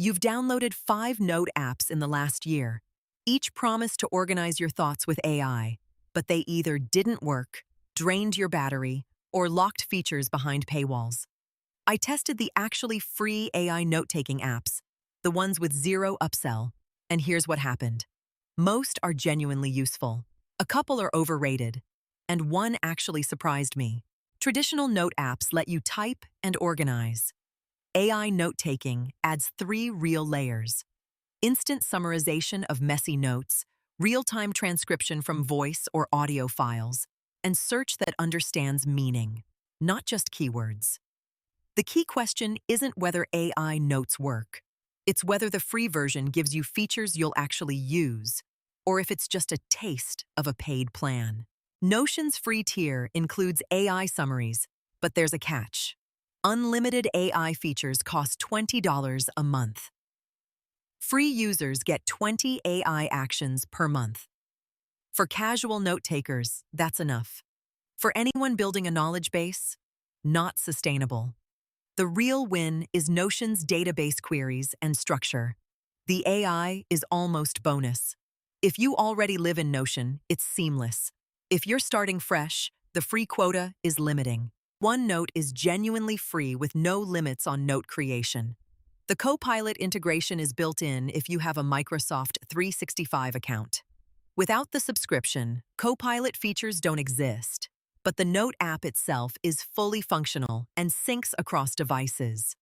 You've downloaded 5 Note apps in the last year. Each promised to organize your thoughts with AI, but they either didn't work, drained your battery, or locked features behind paywalls. I tested the actually free AI note-taking apps, the ones with zero upsell, and here's what happened. Most are genuinely useful. A couple are overrated, and one actually surprised me. Traditional note apps let you type and organize. AI note-taking adds 3 real layers: instant summarization of messy notes, real-time transcription from voice or audio files, and search that understands meaning, not just keywords. The key question isn't whether AI notes work. It's whether the free version gives you features you'll actually use, or if it's just a taste of a paid plan. Notion's free tier includes AI summaries, but there's a catch. Unlimited AI features cost $20 a month. Free users get 20 AI actions per month. For casual note-takers, that's enough. For anyone building a knowledge base, not sustainable. The real win is Notion's database queries and structure. The AI is almost bonus. If you already live in Notion, it's seamless. If you're starting fresh, the free quota is limiting. OneNote is genuinely free with no limits on note creation. The Copilot integration is built in if you have a Microsoft 365 account. Without the subscription, Copilot features don't exist, but the Note app itself is fully functional and syncs across devices.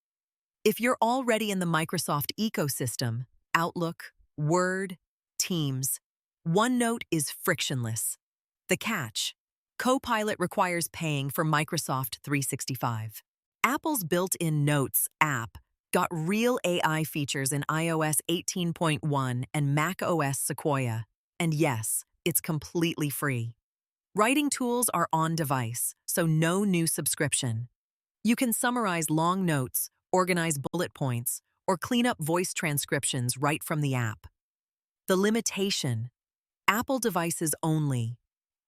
If you're already in the Microsoft ecosystem, Outlook, Word, Teams, OneNote is frictionless. The catch: Copilot requires paying for Microsoft 365. Apple's built-in Notes app got real AI features in iOS 18.1 and macOS Sequoia. And yes, it's completely free. Writing tools are on-device, so no new subscription. You can summarize long notes, organize bullet points, or clean up voice transcriptions right from the app. The limitation: Apple devices only,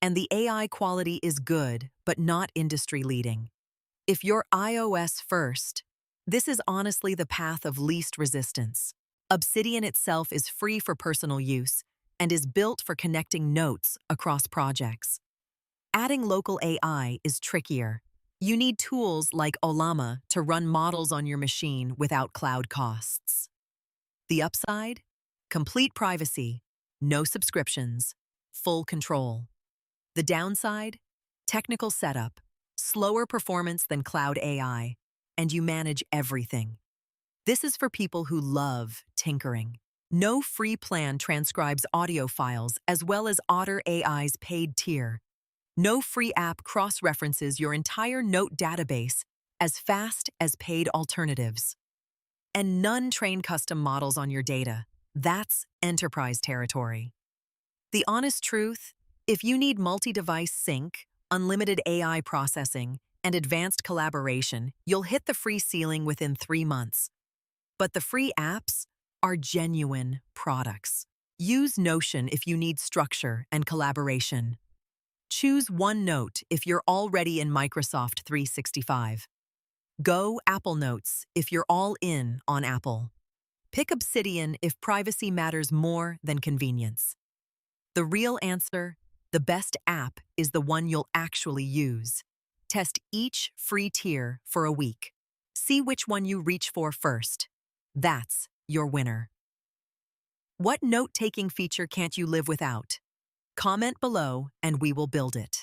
and the AI quality is good, but not industry-leading. If you're iOS first, this is honestly the path of least resistance. Obsidian itself is free for personal use and is built for connecting notes across projects. Adding local AI is trickier. You need tools like Ollama to run models on your machine without cloud costs. The upside? Complete privacy, no subscriptions, full control. The downside? Technical setup, slower performance than cloud AI, and you manage everything. This is for people who love tinkering. No free plan transcribes audio files as well as Otter AI's paid tier. No free app cross-references your entire note database as fast as paid alternatives. And none train custom models on your data. That's enterprise territory. The honest truth: if you need multi-device sync, unlimited AI processing, and advanced collaboration, you'll hit the free ceiling within 3 months. But the free apps are genuine products. Use Notion if you need structure and collaboration. Choose OneNote if you're already in Microsoft 365. Go Apple Notes if you're all in on Apple. Pick Obsidian if privacy matters more than convenience. The real answer: the best app is the one you'll actually use. Test each free tier for a week. See which one you reach for first. That's your winner. What note-taking feature can't you live without? Comment below and we will build it.